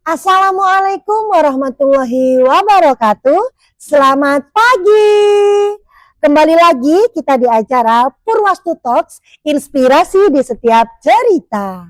Assalamualaikum warahmatullahi wabarakatuh. Selamat pagi. Kembali lagi kita di acara Purwastu Talks, inspirasi di setiap cerita.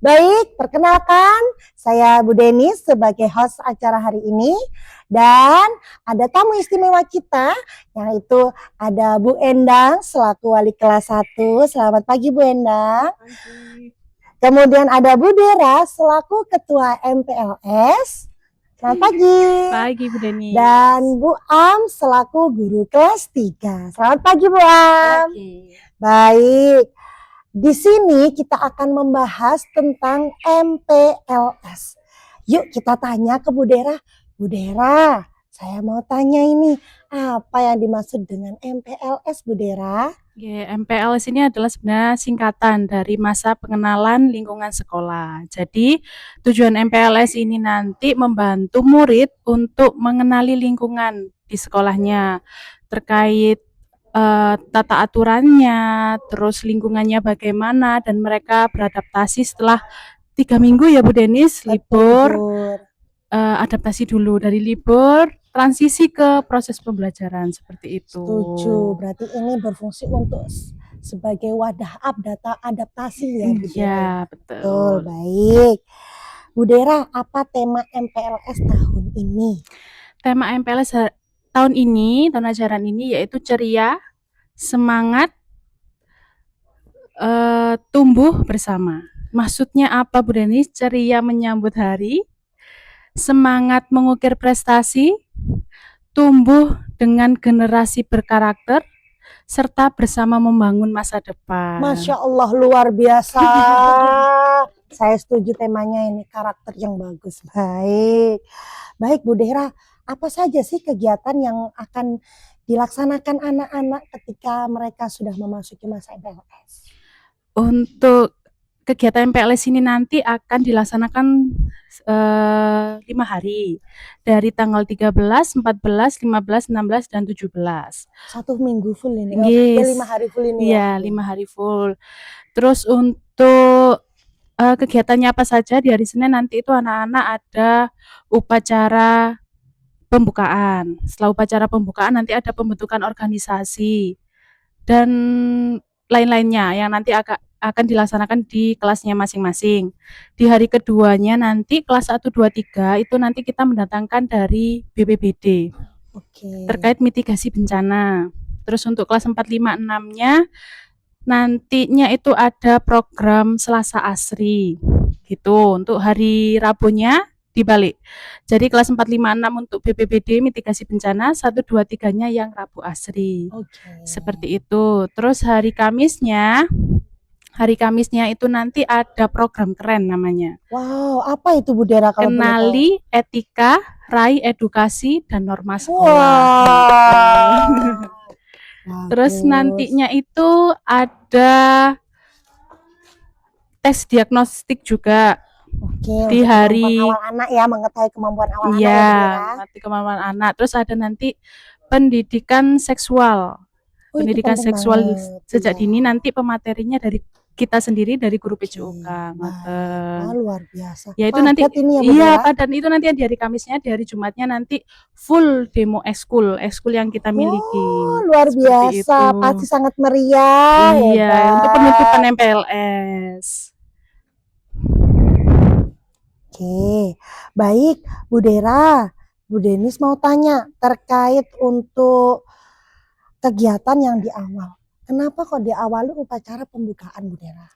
Baik, perkenalkan saya Bu Denis sebagai host acara hari ini. Dan ada tamu istimewa kita, yaitu ada Bu Endang selaku wali kelas 1. Selamat pagi Bu Endang. Pagi. Kemudian ada Bu Dera selaku ketua MPLS. Selamat pagi. Pagi Bu Denis. Dan Bu Am selaku guru kelas 3. Selamat pagi Bu Am. Pagi. Baik. Di sini kita akan membahas tentang MPLS. Yuk kita tanya ke Bu Dera. Bu Dera, saya mau tanya ini, apa yang dimaksud dengan MPLS Bu Dera? MPLS ini adalah sebenarnya singkatan dari masa pengenalan lingkungan sekolah. Jadi tujuan MPLS ini nanti membantu murid untuk mengenali lingkungan di sekolahnya terkait tata aturannya, terus lingkungannya bagaimana, dan mereka beradaptasi setelah 3 minggu ya Bu Denis, libur. Adaptasi dulu dari libur, transisi ke proses pembelajaran seperti itu. Setuju, berarti ini berfungsi untuk sebagai wadah adaptasi ya Bu Dera. Iya, betul. Baik. Bu Dera, apa tema MPLS tahun ini? Tema MPLS tahun ajaran ini yaitu ceria, semangat, tumbuh bersama. Maksudnya apa Bu Denis? Ceria menyambut hari, semangat mengukir prestasi, tumbuh dengan generasi berkarakter, serta bersama membangun masa depan. Masya Allah, luar biasa. Saya setuju temanya ini, karakter yang bagus. Baik Bu Dera, apa saja sih kegiatan yang akan dilaksanakan anak-anak ketika mereka sudah memasuki masa MPLS? Untuk kegiatan MPLS ini nanti akan dilaksanakan 5 hari dari tanggal 13, 14, 15, 16, dan 17. 1 minggu full ini? Yes. 5 hari full ini ya? Iya, 5 hari full. Terus untuk kegiatannya apa saja di hari Senin nanti itu anak-anak ada upacara pembukaan. Setelah upacara pembukaan nanti ada pembentukan organisasi dan lain-lainnya yang nanti akan dilaksanakan di kelasnya masing-masing. Di hari keduanya nanti kelas 1, 2, 3 itu nanti kita mendatangkan dari BPBD. Terkait mitigasi bencana. Terus untuk kelas 4, 5, 6-nya nantinya itu ada program Selasa Asri. Gitu. Untuk hari Rabunya dibalik. Jadi kelas 4, 5, 6 untuk BPBD mitigasi bencana, 1, 2, 3-nya yang Rabu Asri. Seperti itu. Terus hari Kamisnya itu nanti ada program keren namanya. Wow, apa itu Bu Dera kalau Kenali etika, raih edukasi, dan norma sekolah. Terus nantinya itu ada tes diagnostik juga. Di hari awal anak ya, mengetahui kemampuan awal anak ya, mengetahui kemampuan anak. Terus ada nanti pendidikan seksual. Pendidikan seksual sejak dini nanti pematerinya dari kita sendiri dari guru PJOK. Luar biasa. Ya itu nanti iya padat itu nanti di hari Kamisnya, di hari Jumatnya nanti full demo ekskul yang kita miliki. Luar biasa, pasti sangat meriah. Iya, untuk penutupan MPLS. Oke, baik Bu Dera, Bu Denis mau tanya terkait untuk kegiatan yang di awal. Kenapa kok diawali upacara pembukaan Bu Dera?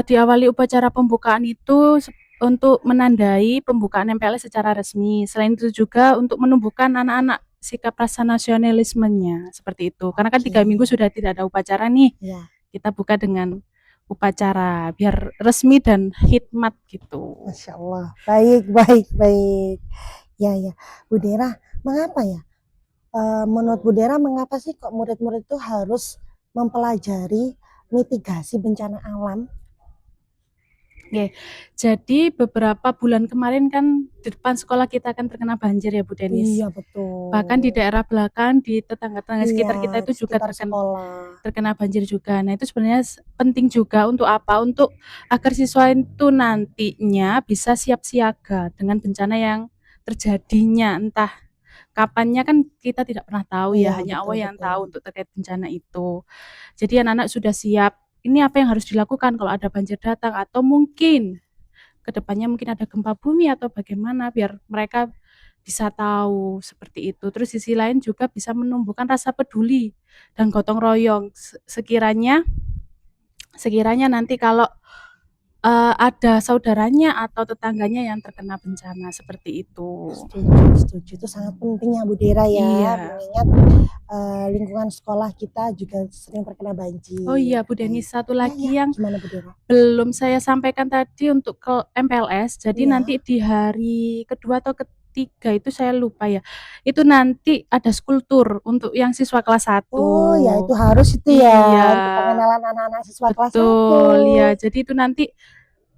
Diawali upacara pembukaan itu untuk menandai pembukaan MPLS secara resmi. Selain itu juga untuk menumbuhkan anak-anak sikap rasa nasionalismenya seperti itu. Karena kan 3 minggu sudah tidak ada upacara nih. Ya. Kita buka dengan upacara biar resmi dan hikmat gitu. Masya Allah. Baik. Ya. Bu Dera, mengapa ya? Menurut Bu Dera, mengapa sih kok murid-murid itu harus mempelajari mitigasi bencana alam? Oke, jadi beberapa bulan kemarin kan di depan sekolah kita kan terkena banjir ya Bu Denis. Iya Bahkan di betul. daerah belakang, di tetangga-tetangga Iya, sekitar kita di itu juga sekitar sekolah. terkena banjir juga. Nah, itu sebenarnya penting juga untuk apa? Untuk agar siswa itu nantinya bisa siap siaga dengan bencana yang terjadinya, entah kapannya kan kita tidak pernah tahu Iya ya, hanya betul Allah yang betul. tahu untuk terkait bencana itu. Jadi anak-anak sudah siap. Ini apa yang harus dilakukan kalau ada banjir datang atau mungkin kedepannya mungkin ada gempa bumi atau bagaimana biar mereka bisa tahu seperti itu. Terus sisi lain juga bisa menumbuhkan rasa peduli dan gotong royong sekiranya sekiranya nanti kalau ada saudaranya atau tetangganya yang terkena bencana seperti itu. Setuju, setuju. Itu sangat penting ya Bu Dera ya, Iya. mengingat lingkungan sekolah kita juga sering terkena Oh banjir. iya Bu Denis, Baik. satu Ya, ya, lagi yang gimana Bu Dera? belum saya sampaikan tadi untuk ke MPLS, jadi nanti Iya. di hari kedua atau ketiga itu saya lupa ya, itu nanti ada skulptur untuk yang siswa kelas Oh, ya itu 1. harus itu ya Iya, untuk pengenalan anak-anak siswa kelas 1. betul, ya. Jadi itu nanti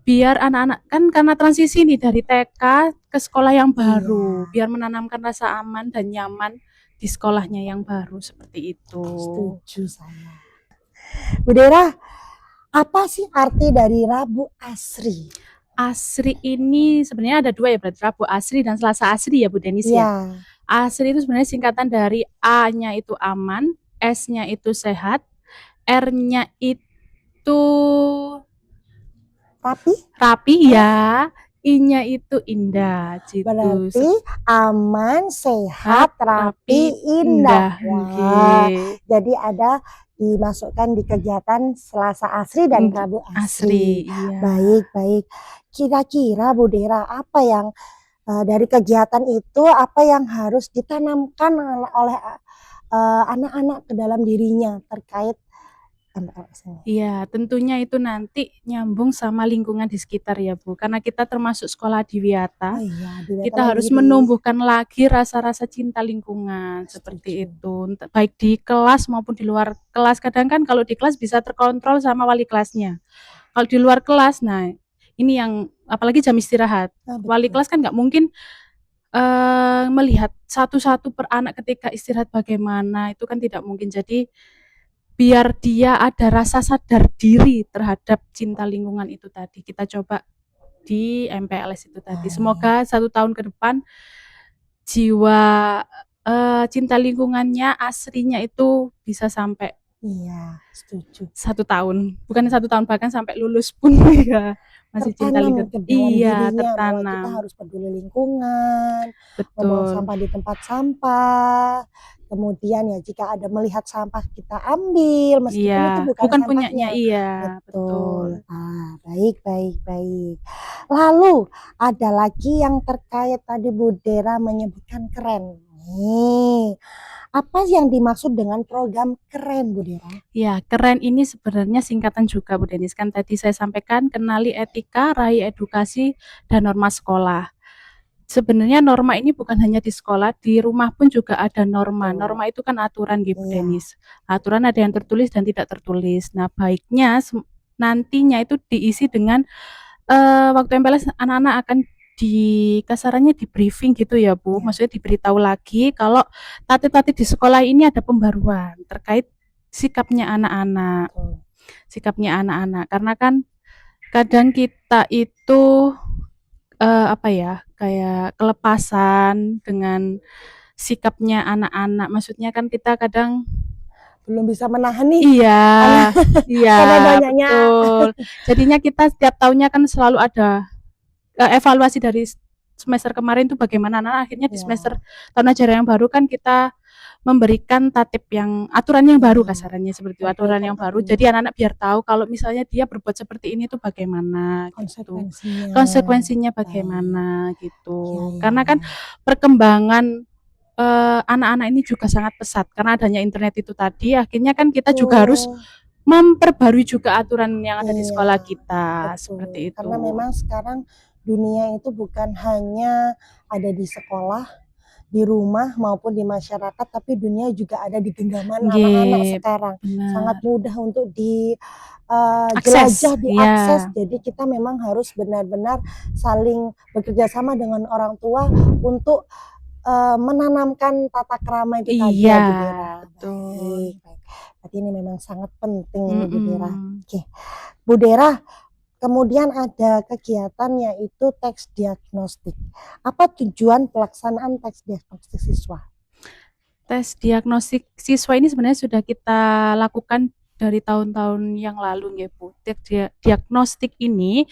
biar anak-anak kan karena transisi nih dari TK ke sekolah yang baru, Iya, biar menanamkan rasa aman dan nyaman di sekolahnya yang baru, seperti itu. setuju saya. Bu Dera, apa sih arti dari Rabu Asri? Asri ini sebenarnya ada 2 ya berarti, Rabu Asri dan Selasa Asri ya Bu Denis ya? Iya, Asri itu sebenarnya singkatan dari A-nya itu aman, S-nya itu sehat, R-nya itu tapi rapi ya, I-nya itu indah gitu. berarti aman, Sehat, sehat, rapi, rapi, indah. indah. Wah, Nggih. jadi ada dimasukkan di kegiatan Selasa Asri dan Rabu Asri, Asri. iya. Baik, baik. Kira-kira Bu Dera, apa yang dari kegiatan itu apa yang harus ditanamkan oleh anak-anak ke dalam dirinya terkait MPLS ini? Iya, tentunya itu nanti nyambung sama lingkungan di sekitar ya Bu, karena kita termasuk sekolah Oh adiwiyata. iya, di Wiata Kita harus Mandiri. menumbuhkan lagi rasa-rasa cinta lingkungan seperti Setuju. itu, baik di kelas maupun di luar kelas. Kadang kan kalau di kelas bisa terkontrol sama wali kelasnya. Kalau di luar kelas, nah ini yang apalagi jam istirahat. Ah, Wali betul. kelas kan nggak mungkin melihat satu-satu per anak ketika istirahat bagaimana, itu kan tidak mungkin. Jadi biar dia ada rasa sadar diri terhadap cinta lingkungan itu tadi. Kita coba di MPLS itu tadi. Baik. Semoga 1 tahun ke depan jiwa cinta lingkungannya aslinya itu bisa sampai Iya, setuju. 1 tahun, bukan 1 tahun bahkan sampai lulus pun ya masih cinta Tertanam lingkungan. ke dalam Iya, dirinya bahwa kita tertanam. harus peduli lingkungan, membuang Betul. sampah di tempat sampah, kemudian ya jika ada melihat sampah kita ambil meskipun itu Iya, bukan bukan punyanya. sampahnya. Iya, betul. Betul. Ah, baik, baik, baik. Lalu ada lagi yang terkait tadi Bu Dera menyebutkan keren. Nih, apa yang dimaksud dengan program keren Bu Dera? Ya, keren ini sebenarnya singkatan juga Bu Denis. Kan tadi saya sampaikan kenali etika, raih edukasi, dan norma sekolah. Sebenarnya norma ini bukan hanya di sekolah, di rumah pun juga ada norma. Betul. Norma itu kan aturan gitu, Iya. Denis. Aturan ada yang tertulis dan tidak tertulis. Nah, baiknya nantinya itu diisi dengan waktu MPLS anak-anak akan kasarannya di briefing gitu ya Bu. Iya. Maksudnya diberitahu lagi kalau tatip-tatip di sekolah ini ada pembaruan terkait sikapnya anak-anak. Betul. Sikapnya anak-anak. Karena kan kadang kita itu apa ya, kayak kelepasan dengan sikapnya anak-anak. Maksudnya kan kita kadang Belum bisa menahan nih iya, iya, karena banyaknya. betul. Jadinya kita setiap tahunnya kan selalu ada evaluasi dari semester kemarin tuh bagaimana. Nah, akhirnya di semester Ya, tahun ajaran yang baru kan kita memberikan tatip yang aturan yang baru ya, kasarannya seperti itu, aturan perbaikan yang baru. aturan Jadi anak-anak biar tahu kalau misalnya dia berbuat seperti ini tuh bagaimana gitu. konsekuensinya. Konsekuensinya Baik. bagaimana Ya, gitu. ya, Karena kan ya. perkembangan anak-anak ini juga sangat pesat karena adanya internet itu tadi. Akhirnya kan kita juga harus Betul. memperbarui juga aturan yang ada di sekolah Iya, kita betul. seperti Karena itu. memang sekarang dunia itu bukan hanya ada di sekolah, di rumah maupun di masyarakat, tapi dunia juga ada di genggaman Nggih, anak-anak sekarang. Sangat bener. mudah untuk Akses, jelajah, diakses. iya. Jadi kita memang harus benar-benar saling bekerja sama dengan orang tua untuk menanamkan tata krama itu tadi Iya, ya, Bu Dera. betul. Baik, baik. Berarti ini memang sangat penting ini, Bu Dera. Mhm. Oke, Bu Dera, kemudian ada kegiatan yaitu teks diagnostik. Apa tujuan pelaksanaan teks diagnostik siswa? Tes diagnostik siswa ini sebenarnya sudah kita lakukan dari tahun-tahun yang lalu nggih, Bu. Diagnostik ini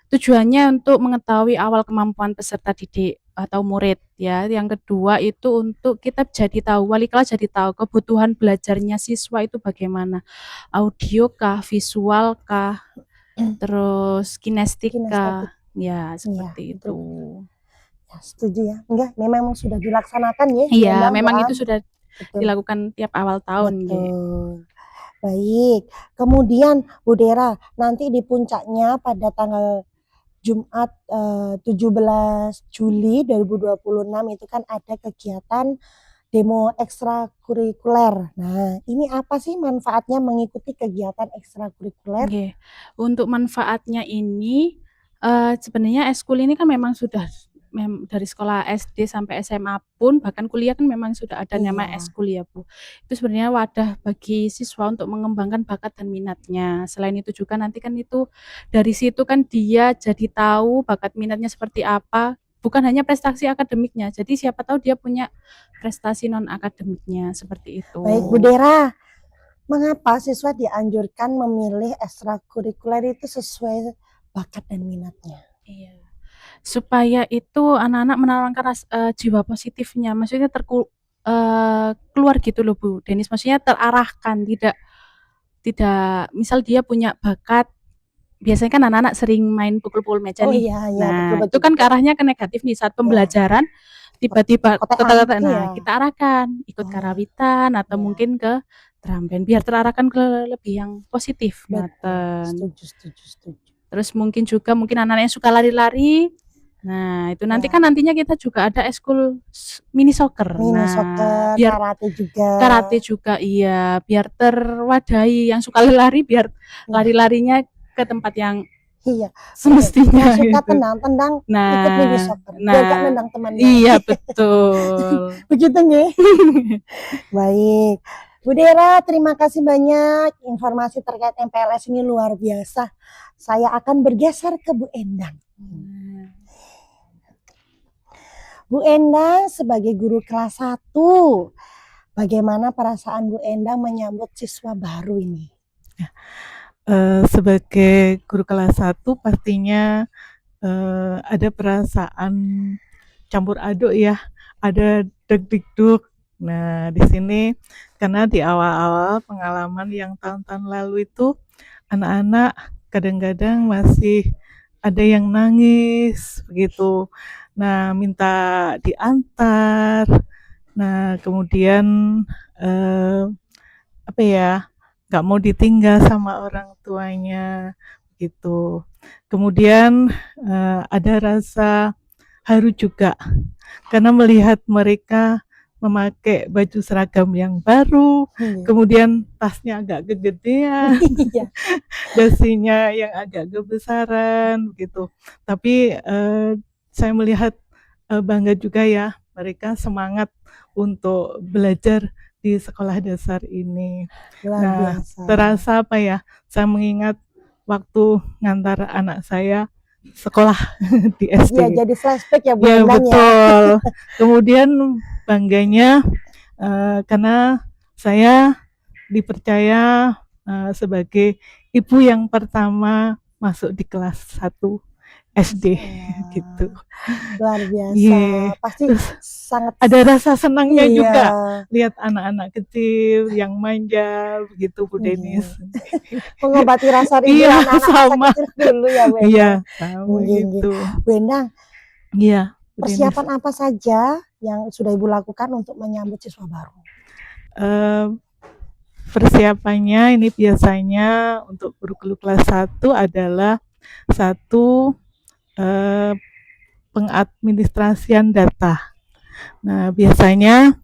tujuannya untuk mengetahui awal kemampuan peserta didik atau murid ya. Yang kedua itu untuk kita jadi tahu, wali kelas jadi tahu kebutuhan belajarnya siswa itu bagaimana. Audio kah, visual kah, terus kinestik Kinestetik. kah. Ya, Iya, seperti betul. itu. Ya, setuju ya. Enggak, memang sudah dilaksanakan ya, Bu Iya, Endang, Bu memang itu Am. sudah Betul. dilakukan tiap awal tahun nggih. Betul. Baik. Kemudian Bu Dera, nanti di puncaknya pada tanggal Jumat 17 Juli 2026 itu kan ada kegiatan demo ekstrakurikuler. Nah, ini apa sih manfaatnya mengikuti kegiatan ekstrakurikuler? Nggih. Untuk manfaatnya ini, sebenarnya ekskul ini kan memang sudah dari sekolah SD sampai SMA pun, bahkan kuliah kan memang sudah ada namanya Iya, ekskul ya, Bu. Itu sebenarnya wadah bagi siswa untuk mengembangkan bakat dan minatnya. Selain itu juga nanti kan itu dari situ kan dia jadi tahu bakat minatnya seperti apa, bukan hanya prestasi akademiknya. Jadi siapa tahu dia punya prestasi non akademiknya, seperti itu. baik Bu Dera. Mengapa siswa dianjurkan memilih ekstrakurikuler itu sesuai bakat dan minatnya? Iya. Supaya itu anak-anak menanamkan jiwa positifnya, maksudnya keluar gitu loh Bu Denis, maksudnya terarahkan, tidak misal dia punya bakat, biasanya kan anak-anak sering main pukul-pukul meja Oh nih. iya, iya, betul, Nah, itu betul, kan ke betul. arahnya ke negatif nih saat Ya, pembelajaran tiba-tiba kotean, kotak-kotak. iya. Nah, kita arahkan ikut Oh, karawitan atau iya. mungkin ke drum band biar terarahkan ke lebih yang positif, Betul, ngoten. setuju, setuju, setuju. Terus mungkin juga mungkin anak-anak yang suka lari-lari. Nah, itu nanti Ya, kan nantinya kita juga ada ekskul mini soccer. mini Nah, soccer, biar karate juga. karate juga iya, biar terwadahi yang suka lari biar Nah, lari-larinya ke tempat yang iya, betul. semestinya Yang suka gitu. tendang-tendang ikut mini Nah, soccer, biar gak nendang temannya. iya betul. Begitu nggih? Baik. Bu Dera, terima kasih banyak. Informasi terkait MPLS ini luar biasa. Saya akan bergeser ke Bu Endang. Bu Endang sebagai guru kelas 1, bagaimana perasaan Bu Endang menyambut siswa baru ini? Sebagai guru kelas 1 pastinya ada perasaan campur aduk ya, ada deg-deg-dug. Nah, di sini karena di awal-awal pengalaman yang tahun-tahun lalu itu anak-anak kadang-kadang masih ada yang nangis begitu. Nah, minta diantar. Nah, kemudian apa ya? Nggak mau ditinggal sama orang tuanya gitu. Kemudian ada rasa haru juga karena melihat mereka memakai baju seragam yang baru, kemudian tasnya agak kegedean, Iya. dasinya yang agak kebesaran gitu. Tapi saya melihat bangga juga ya mereka semangat untuk belajar di sekolah dasar ini. Luar Nah, biasa. terasa apa ya? Saya mengingat waktu ngantar anak saya sekolah di SD. Iya, jadi flashback ya Bu Ya Endang ya. betul. Kemudian bangganya karena saya dipercaya sebagai ibu yang pertama masuk di kelas 1 SD gitu. Luar biasa. Iya. Pasti Terus sangat ada rasa senangnya iya. juga lihat anak-anak kecil yang manja begitu Bu Denis. Mengobati rasa rindu Iya, anak-anak sama. masa kecil dulu ya Bu Endang. Iya, sama Nggih, gitu. Bu Endang, Iya, Bu Denis. persiapan apa saja yang sudah Ibu lakukan untuk menyambut siswa baru? Persiapannya ini biasanya untuk guru kelas 1 adalah satu pengadministrasian data. Nah, biasanya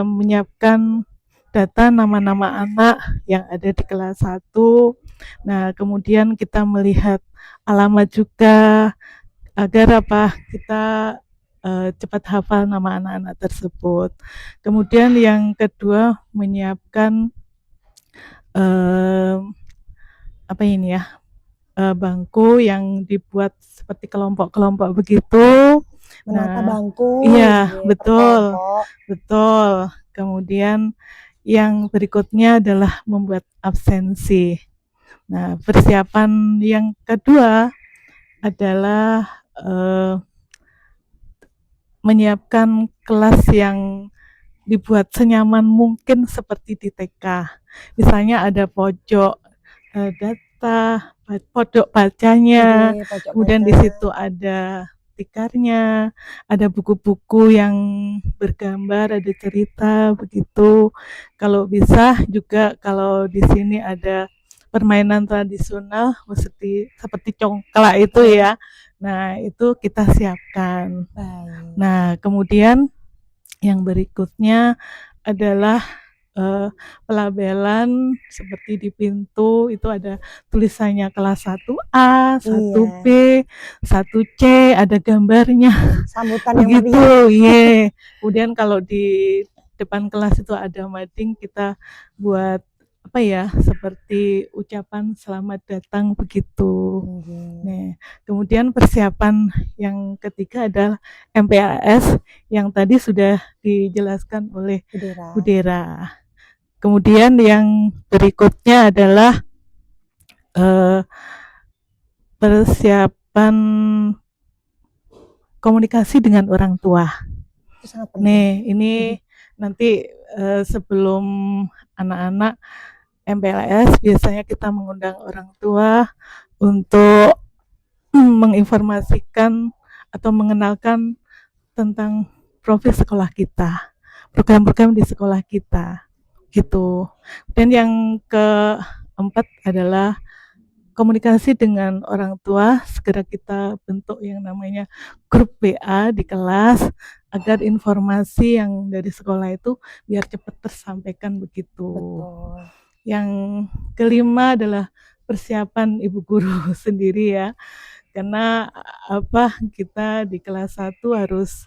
menyiapkan data nama-nama anak yang ada di kelas 1. Nah, kemudian kita melihat alamat juga agar kita cepat hafal nama anak-anak tersebut. Kemudian yang kedua menyiapkan apa ini ya, bangku yang dibuat seperti kelompok-kelompok begitu. Menata Nah, bangku, iya, per betul, kelompok. betul. Kemudian yang berikutnya adalah membuat absensi. Nah, persiapan yang kedua adalah menyiapkan kelas yang dibuat senyaman mungkin seperti di TK. Misalnya ada pojok data, pojok bacanya, Oke, pojok kemudian di baca. situ ada tikarnya, ada buku-buku yang bergambar, ada cerita begitu. Kalau bisa juga kalau di sini ada permainan tradisional seperti congklak itu ya. Nah, itu kita siapkan. Baik. Nah, kemudian yang berikutnya adalah pelabelan seperti di pintu itu ada tulisannya kelas 1A, 1B, Iya, 1C, ada gambarnya sambutan yang begitu. meriah. Iya. Kemudian kalau di depan kelas itu ada mading, kita buat apa ya, seperti ucapan selamat datang begitu. Oke. Nah, kemudian persiapan yang ketiga adalah MPLS yang tadi sudah dijelaskan oleh Budira. Bu Dera. Kemudian yang berikutnya adalah persiapan komunikasi dengan orang tua. Itu sangat penting. Nih, ini nanti sebelum anak-anak MPLS biasanya kita mengundang orang tua untuk menginformasikan atau mengenalkan tentang profil sekolah kita, program-program di sekolah kita, gitu. Dan yang keempat adalah komunikasi dengan orang tua. Segera kita bentuk yang namanya grup WA di kelas agar informasi yang dari sekolah itu biar cepat tersampaikan begitu. Betul. Yang kelima adalah persiapan ibu guru sendiri ya. Karena kita di kelas 1 harus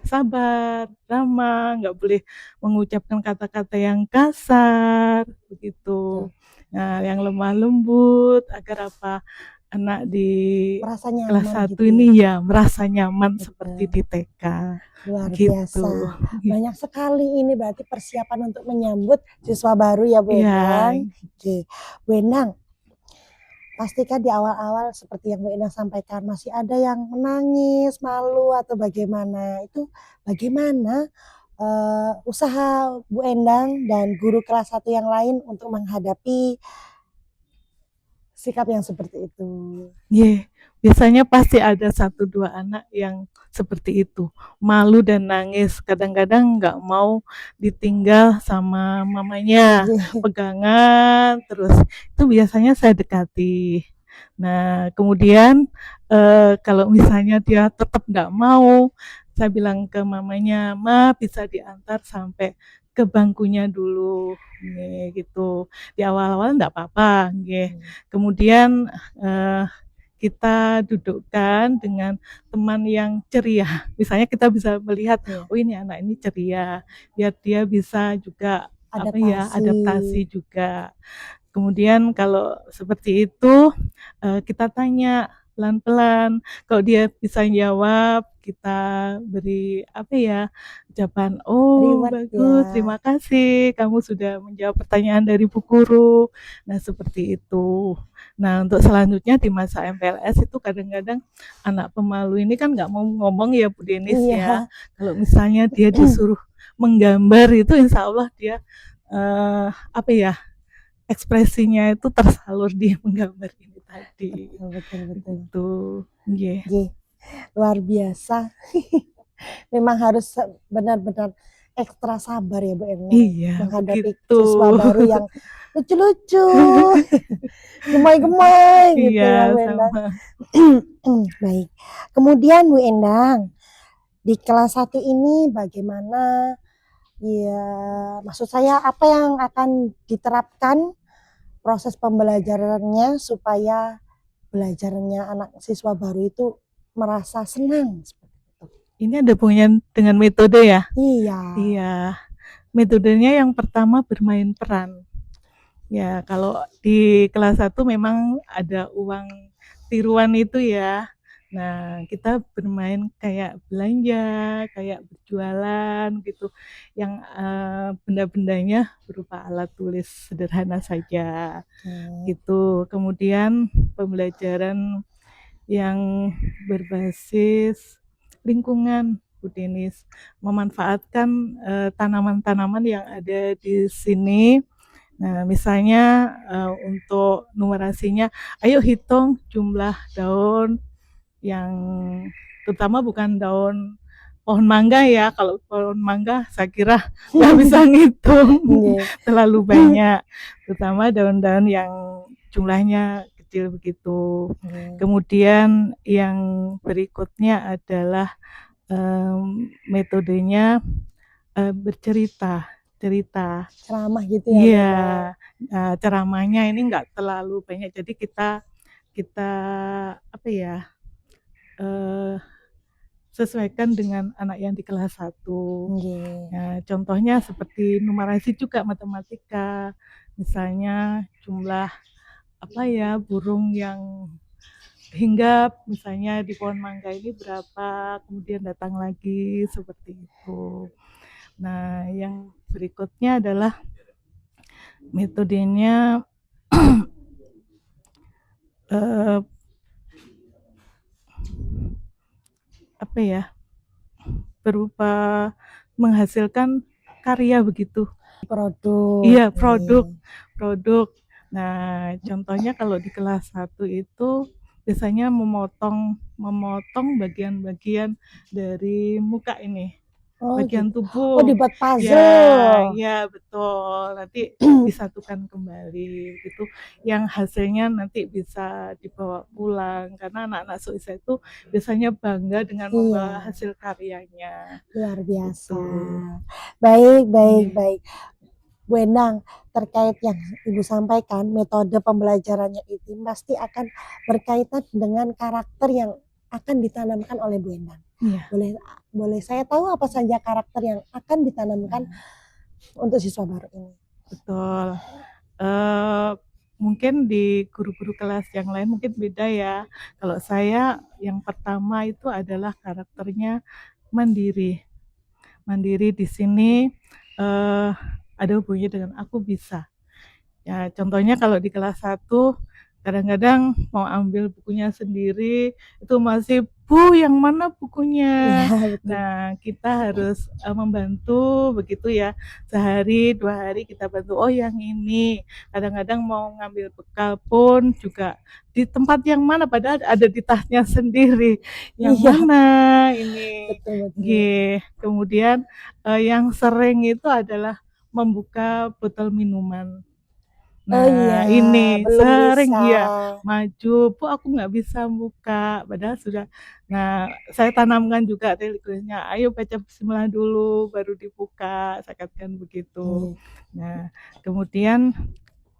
sabar, ramah, nggak boleh mengucapkan kata-kata yang kasar begitu. Nah, yang lemah lembut agar anak di Merasa kelas nyaman 1 gitu. ini ya merasa nyaman Betul. seperti di TK. Luar Gitu. biasa. Banyak sekali ini berarti persiapan untuk menyambut siswa baru ya Bu Endang. Oke, Bu Endang, pastikan di awal-awal seperti yang Bu Endang sampaikan masih ada yang menangis, malu atau bagaimana. Itu bagaimana usaha Bu Endang dan guru kelas 1 yang lain untuk menghadapi sikap yang seperti itu? Iya, biasanya pasti ada 1-2 anak yang seperti itu, malu dan nangis. Kadang-kadang nggak mau ditinggal sama mamanya, pegangan terus. Itu biasanya saya dekati. Nah, kemudian kalau misalnya dia tetap nggak mau, saya bilang ke mamanya, "Ma, bisa diantar sampai ke bangkunya dulu," gitu. Di awal-awal nggak apa-apa, nggih. Kemudian kita dudukkan dengan teman yang ceria. Misalnya kita bisa melihat, oh ini anak ini ceria, biar dia bisa juga adaptasi juga. Kemudian kalau seperti itu kita tanya pelan-pelan, kalau dia bisa jawab kita beri ucapan, oh Reward bagus, ya. terima kasih kamu sudah menjawab pertanyaan dari Bu Guru. Nah, seperti itu. Nah, untuk selanjutnya di masa MPLS itu kadang-kadang anak pemalu ini kan nggak mau ngomong ya Bu Denis ya. Kalau misalnya dia disuruh menggambar itu insya Allah dia ekspresinya itu tersalur di menggambar ini tadi. Betul. Itu, yeah. Luar biasa. Memang harus benar-benar ekstra sabar ya Bu Endang menghadapi siswa baru yang lucu-lucu, gemoy-gemoy gitu ya Bu Endang. Baik. Kemudian Bu Endang, di kelas 1 ini bagaimana? Ya, maksud saya apa yang akan diterapkan proses pembelajarannya supaya belajarnya anak siswa baru itu merasa senang seperti itu. Ini ada hubungan dengan metode ya? Iya. Iya, metodenya yang pertama bermain peran. Ya, kalau di kelas 1 memang ada uang tiruan itu ya. Nah, kita bermain kayak belanja, kayak berjualan gitu, yang benda-bendanya berupa alat tulis sederhana saja Oke. gitu. Kemudian pembelajaran yang berbasis lingkungan, Bu Denis, memanfaatkan tanaman-tanaman yang ada di sini. Nah, misalnya untuk numerasinya, ayo hitung jumlah daun yang terutama bukan daun pohon mangga ya. Kalau pohon mangga saya kira nggak bisa ngitung, Nggih. terlalu banyak. Terutama daun-daun yang jumlahnya kecil begitu. Nggih. Kemudian yang berikutnya adalah metodenya bercerita, cerita. Ceramah gitu ya, Bu Iya, ya? ceramahnya ini nggak terlalu banyak, jadi kita kita apa ya, sesuaikan dengan anak yang di kelas 1. Nggih. Nah, contohnya seperti numerasi juga matematika, misalnya jumlah apa ya, burung yang hinggap misalnya di pohon mangga ini berapa, kemudian datang lagi, seperti itu. Nah, yang berikutnya adalah metodenya apa ya, berupa menghasilkan karya begitu. Produk. Iya, produk. Nggih. Nah, contohnya kalau di kelas 1 itu biasanya memotong bagian-bagian dari muka ini, Oh bagian gitu. Oh tubuh. dibuat Ya, puzzle. ya betul. Nanti disatukan kembali gitu. Yang hasilnya nanti bisa dibawa pulang karena anak-anak seusia itu biasanya bangga dengan membawa Iya, hasil karyanya. luar biasa. Gitu. Baik, baik, Iya. baik. Bu Endang, terkait yang Ibu sampaikan, metode pembelajarannya itu pasti akan berkaitan dengan karakter yang akan ditanamkan oleh Bu Endang. Iya. Boleh saya tahu apa saja karakter yang akan ditanamkan untuk siswa baru ini? Betul. Mungkin di guru-guru kelas yang lain mungkin beda ya. Kalau saya yang pertama itu adalah karakternya mandiri. Mandiri di sini ada hubungannya dengan aku bisa. Ya, contohnya kalau di kelas 1 kadang-kadang mau ambil bukunya sendiri itu masih, "Bu, yang mana bukunya?" Iya, betul. Nah, kita harus membantu begitu ya. Sehari, 2 hari kita bantu, "Oh, yang ini." Kadang-kadang mau ngambil bekal pun juga di tempat yang mana padahal ada di tasnya sendiri. Yang Iya, mana ini? betul, betul. Nggih. Kemudian yang sering itu adalah membuka botol minuman. Oh iya, Nah, ini belum sering bisa. dia maju, "Bu, aku nggak bisa buka." Padahal sudah. Nah, saya tanamkan juga tulisnya, "Ayo baca bismillah dulu, baru dibuka." Saya katakan begitu. Nggih. Nah, kemudian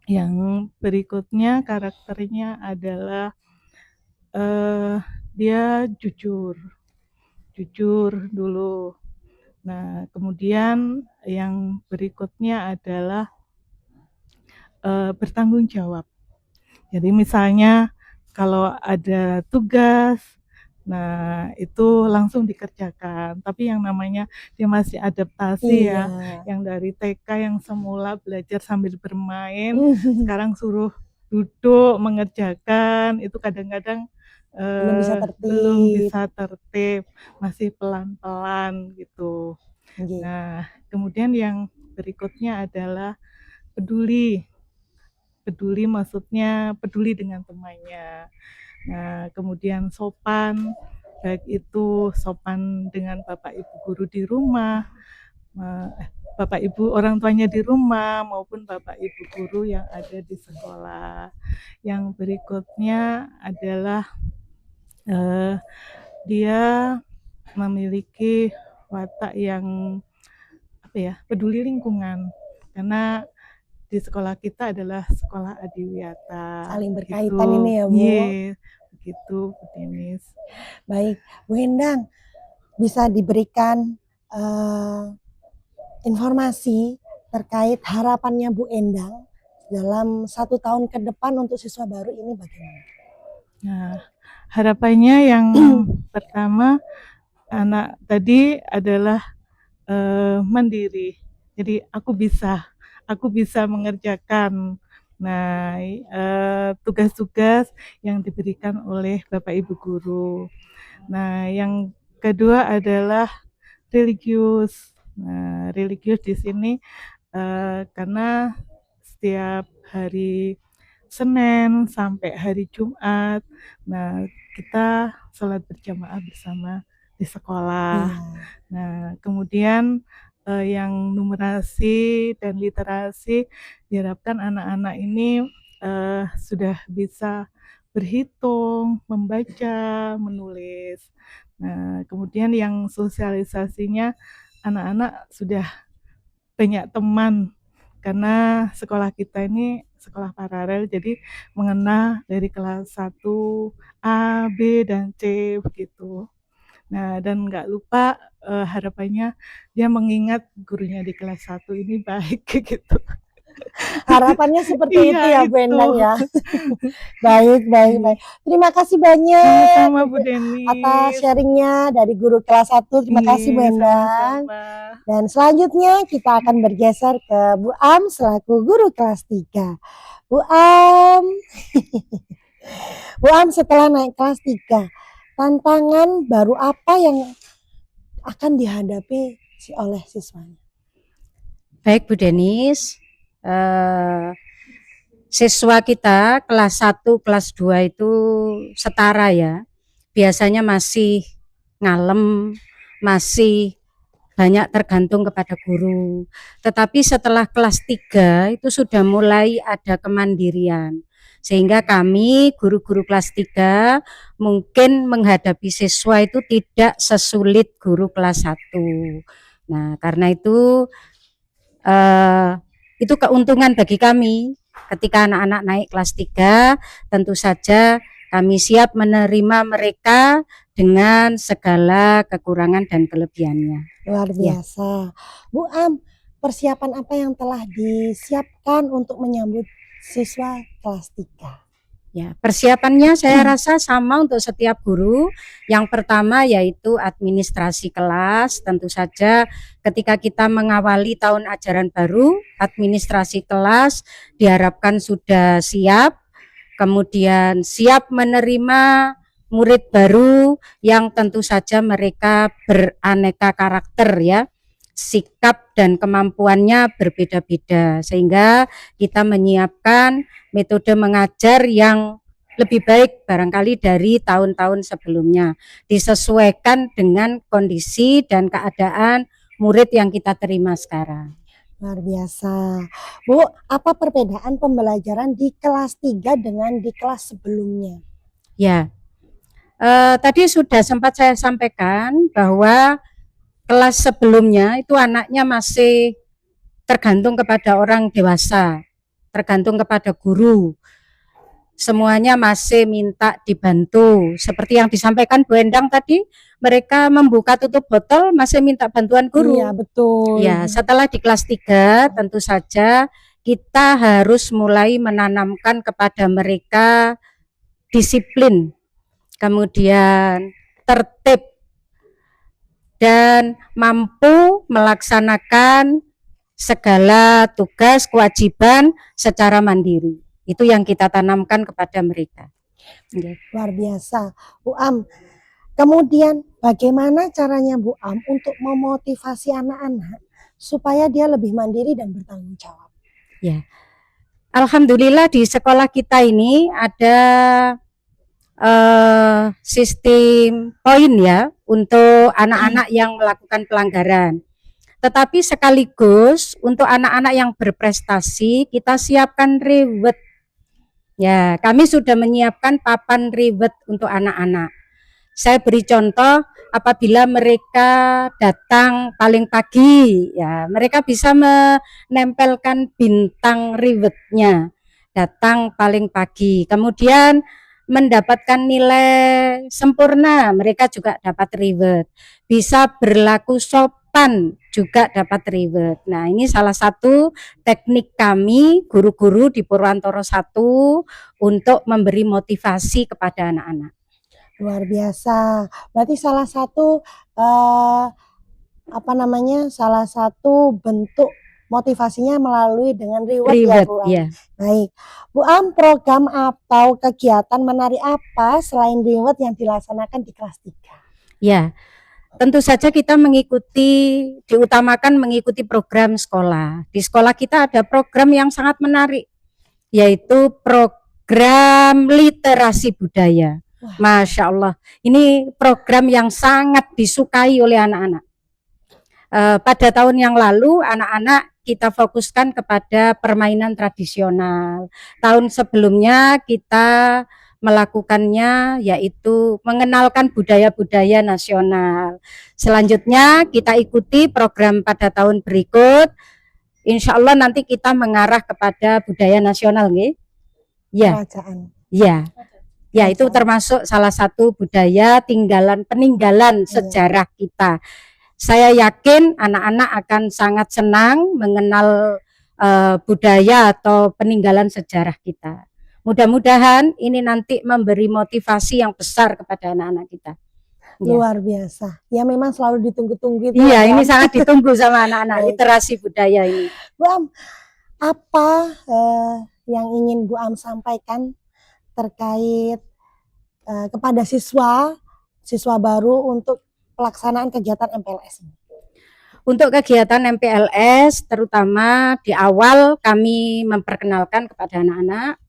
yang berikutnya karakternya adalah dia jujur dulu. Nah, kemudian yang berikutnya adalah bertanggung jawab. Jadi misalnya kalau ada tugas, nah itu langsung dikerjakan. Tapi yang namanya dia masih adaptasi ya, Iya. yang dari TK yang semula belajar sambil bermain, sekarang suruh duduk mengerjakan, itu kadang-kadang Belum bisa belum tertib. bisa tertib, masih pelan-pelan gitu. Nggih. Nah, kemudian yang berikutnya adalah peduli. Peduli maksudnya peduli dengan temannya. Nah, kemudian sopan, baik itu sopan dengan bapak ibu guru di rumah, bapak ibu orang tuanya di rumah maupun bapak ibu guru yang ada di sekolah. Yang berikutnya adalah dia memiliki watak yang peduli lingkungan, karena di sekolah kita adalah sekolah adiwiyata. Saling Begitu. berkaitan ini ya, Bu. Iya, begitu Bu Denis. Baik, Bu Endang, bisa diberikan informasi terkait harapannya Bu Endang dalam 1 tahun ke depan untuk siswa baru ini bagaimana? Nah, harapannya yang pertama, anak tadi adalah mandiri. Jadi aku bisa mengerjakan tugas-tugas yang diberikan oleh Bapak Ibu guru. Nah, yang kedua adalah religius. Nah, religius di sini karena setiap hari Senin sampai hari Jumat, nah kita sholat berjamaah bersama di sekolah. Iya. Nah, kemudian yang numerasi dan literasi diharapkan anak-anak ini sudah bisa berhitung, membaca, menulis. Nah, kemudian yang sosialisasinya anak-anak sudah banyak teman karena sekolah kita ini sekolah paralel, jadi mengenal dari kelas 1 A, B, dan C begitu. Nah, dan nggak lupa harapannya dia mengingat gurunya di kelas 1 ini baik gitu. Harapannya seperti itu ya Bu Itu. Endang ya. Baik. Terima kasih banyak Sama-sama Bu Denis. atas sharingnya dari guru kelas 1. Terima kasih Bu Endang. Sama-sama. Dan selanjutnya kita akan bergeser ke Bu Am selaku guru kelas 3. Bu Am. Bu Am, setelah naik kelas 3, tantangan baru apa yang akan dihadapi oleh siswanya? Baik Bu Denis, siswa kita kelas 1, kelas 2 itu setara ya. Biasanya masih ngalem, masih banyak tergantung kepada guru. Tetapi setelah kelas 3 itu sudah mulai ada kemandirian. Sehingga kami guru-guru kelas 3 mungkin menghadapi siswa itu tidak sesulit guru kelas 1. Nah, karena itu keuntungan bagi kami ketika anak-anak naik kelas 3, tentu saja kami siap menerima mereka dengan segala kekurangan dan kelebihannya. Luar biasa. Bu Am, persiapan apa yang telah disiapkan untuk menyambut siswa kelas 3? Ya, persiapannya saya rasa sama untuk setiap guru. Yang pertama yaitu administrasi kelas. Tentu saja ketika kita mengawali tahun ajaran baru, administrasi kelas diharapkan sudah siap. Kemudian siap menerima murid baru yang tentu saja mereka beraneka karakter ya. Sikap dan kemampuannya berbeda-beda, sehingga kita menyiapkan metode mengajar yang lebih baik barangkali dari tahun-tahun sebelumnya, disesuaikan dengan kondisi dan keadaan murid yang kita terima sekarang. Luar biasa. Bu, apa perbedaan pembelajaran di kelas 3 dengan di kelas sebelumnya? Ya, tadi sudah sempat saya sampaikan bahwa kelas sebelumnya itu anaknya masih tergantung kepada orang dewasa, tergantung kepada guru. Semuanya masih minta dibantu. Seperti yang disampaikan Bu Endang tadi, mereka membuka tutup botol masih minta bantuan guru. Iya, betul. Ya, setelah di kelas 3 tentu saja kita harus mulai menanamkan kepada mereka disiplin, kemudian tertib, dan mampu melaksanakan segala tugas kewajiban secara mandiri. Itu yang kita tanamkan kepada mereka. Luar biasa. Bu Am, kemudian bagaimana caranya Bu Am untuk memotivasi anak-anak supaya dia lebih mandiri dan bertanggung jawab? Ya, alhamdulillah di sekolah kita ini ada sistem poin ya untuk anak-anak yang melakukan pelanggaran. Tetapi sekaligus untuk anak-anak yang berprestasi kita siapkan reward. Ya, kami sudah menyiapkan papan reward untuk anak-anak. Saya beri contoh, apabila mereka datang paling pagi, ya mereka bisa menempelkan bintang rivetnya, datang paling pagi, kemudian mendapatkan nilai sempurna, mereka juga dapat rivet, bisa berlaku sopan juga dapat rivet. Nah, ini salah satu teknik kami guru-guru di Purwantoro 1 untuk memberi motivasi kepada anak-anak. Luar biasa. Berarti salah satu salah satu bentuk motivasinya melalui dengan reward ya Rivet, Bu Am. ya. Baik. Bu Am, program atau kegiatan menari apa selain reward yang dilaksanakan di kelas 3? Ya, tentu saja kita diutamakan mengikuti program sekolah. Di sekolah kita ada program yang sangat menarik, yaitu program literasi budaya. Wah. Masya Allah, ini program yang sangat disukai oleh anak-anak. Pada tahun yang lalu anak-anak kita fokuskan kepada permainan tradisional. Tahun sebelumnya kita melakukannya yaitu mengenalkan budaya-budaya nasional. Selanjutnya kita ikuti program pada tahun berikut. Insya Allah nanti kita mengarah kepada budaya nasional, nggih. Ya, Kerajaan. ya, ya itu termasuk salah satu budaya peninggalan sejarah kita. Saya yakin anak-anak akan sangat senang mengenal budaya atau peninggalan sejarah kita. Mudah-mudahan ini nanti memberi motivasi yang besar kepada anak-anak kita. Ya. Luar biasa. Ya memang selalu ditunggu-tunggu. Iya, ini sangat ditunggu sama anak-anak literasi budaya ini. Bu Am, apa yang ingin Bu Am sampaikan terkait kepada siswa baru untuk pelaksanaan kegiatan MPLS ini? Untuk kegiatan MPLS terutama di awal kami memperkenalkan kepada anak-anak,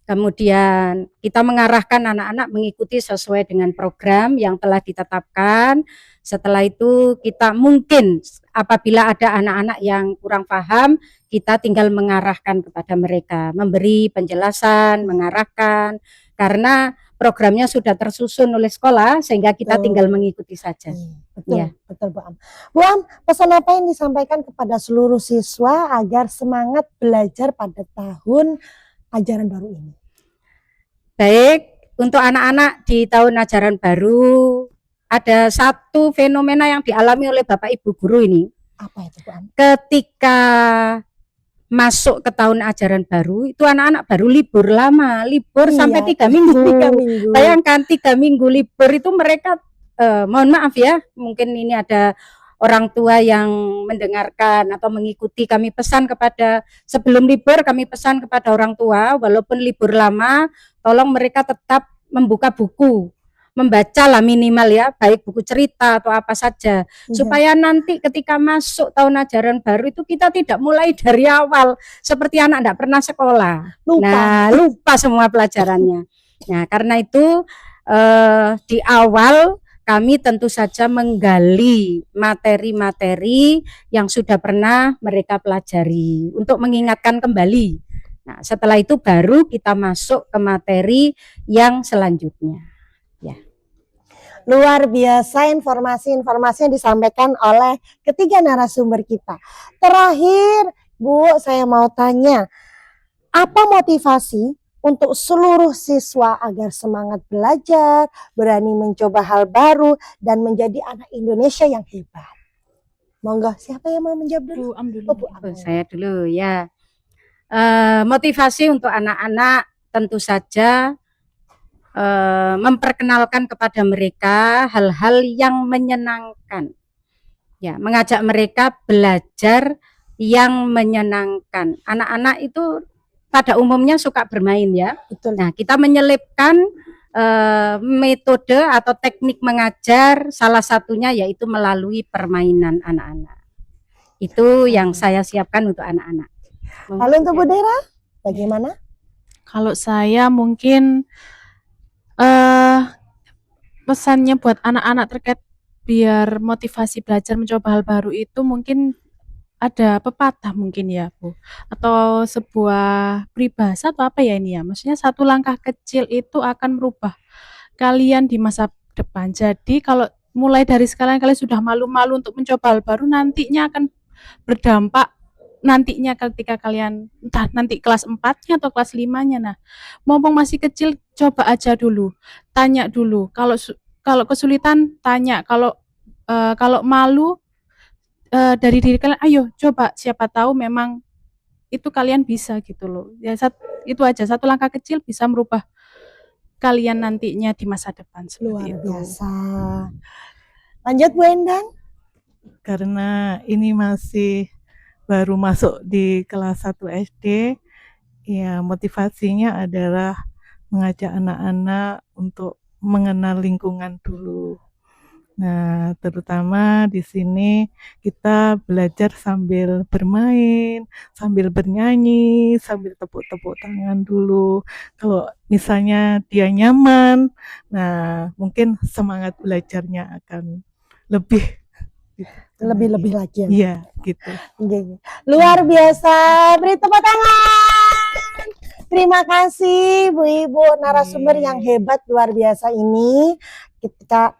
kemudian kita mengarahkan anak-anak mengikuti sesuai dengan program yang telah ditetapkan. Setelah itu kita mungkin apabila ada anak-anak yang kurang paham, kita tinggal mengarahkan kepada mereka, memberi penjelasan, mengarahkan, karena programnya sudah tersusun oleh sekolah sehingga kita tinggal mengikuti saja. Betul, Ya. betul Bu Am. Bu Am, pesan apa yang disampaikan kepada seluruh siswa agar semangat belajar pada tahun ajaran baru ini? Baik, untuk anak-anak di tahun ajaran baru ada satu fenomena yang dialami oleh Bapak Ibu guru ini. Apa itu Bu Am? Ketika masuk ke tahun ajaran baru itu anak-anak baru libur lama, libur sampai 3 minggu. 3 minggu. Bayangkan 3 minggu libur itu mereka mohon maaf ya, mungkin ini ada orang tua yang mendengarkan atau mengikuti, kami pesan kepada sebelum libur kami pesan kepada orang tua walaupun libur lama tolong mereka tetap membuka buku, membaca lah minimal ya, baik buku cerita atau apa saja, supaya nanti ketika masuk tahun ajaran baru itu kita tidak mulai dari awal seperti anak tidak pernah sekolah, lupa semua pelajarannya. Nah, karena itu di awal kami tentu saja menggali materi-materi yang sudah pernah mereka pelajari untuk mengingatkan kembali. Nah, setelah itu baru kita masuk ke materi yang selanjutnya. Ya. Luar biasa informasi-informasi yang disampaikan oleh ketiga narasumber kita. Terakhir, Bu, saya mau tanya, apa motivasi untuk seluruh siswa agar semangat belajar, berani mencoba hal baru, dan menjadi anak Indonesia yang hebat? Monggo, siapa yang mau menjawab dulu? Bu Am dulu. Bu Am. Saya dulu ya. Motivasi untuk anak-anak tentu saja memperkenalkan kepada mereka hal-hal yang menyenangkan, ya, mengajak mereka belajar yang menyenangkan. Anak-anak itu pada umumnya suka bermain ya. Betul. Nah, kita menyelipkan metode atau teknik mengajar, salah satunya yaitu melalui permainan anak-anak. Itu yang saya siapkan untuk anak-anak. Lalu untuk Bu Dera, bagaimana? Kalau saya mungkin pesannya buat anak-anak terkait biar motivasi belajar mencoba hal baru itu mungkin ada pepatah mungkin ya Bu, atau sebuah peribahasa atau apa ya ini ya, maksudnya satu langkah kecil itu akan merubah kalian di masa depan. Jadi kalau mulai dari sekarang kalian sudah malu-malu untuk mencoba hal baru, nantinya akan berdampak nantinya ketika kalian entah nanti kelas 4-nya atau kelas 5-nya. Nah, mumpung masih kecil, coba aja dulu, tanya dulu. Kalau kesulitan tanya, kalau malu dari diri kalian, ayo coba, siapa tahu memang itu kalian bisa gitu loh. Ya itu aja, satu langkah kecil bisa merubah kalian nantinya di masa depan Luar seperti itu. biasa. Lanjut Bu Endang. Karena ini masih baru masuk di kelas 1 SD, ya motivasinya adalah mengajak anak-anak untuk mengenal lingkungan dulu. Nah, terutama di sini kita belajar sambil bermain, sambil bernyanyi, sambil tepuk-tepuk tangan dulu. Kalau misalnya dia nyaman, nah mungkin semangat belajarnya akan lebih Lebih-lebih lagi ya. Iya, gitu. Oke. Luar biasa, beri tepuk tangan. Terima kasih Bu Ibu narasumber yang hebat luar biasa ini. Kita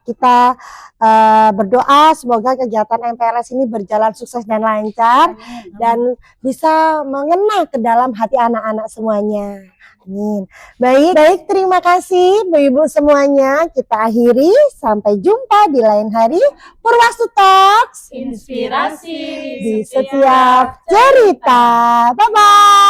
berdoa semoga kegiatan MPLS ini berjalan sukses dan lancar dan bisa mengena ke dalam hati anak-anak semuanya. Amin. Baik, terima kasih Bu Ibu semuanya. Kita akhiri, sampai jumpa di lain hari. Purwastu Talks, Inspirasi di setiap cerita. Bye-bye.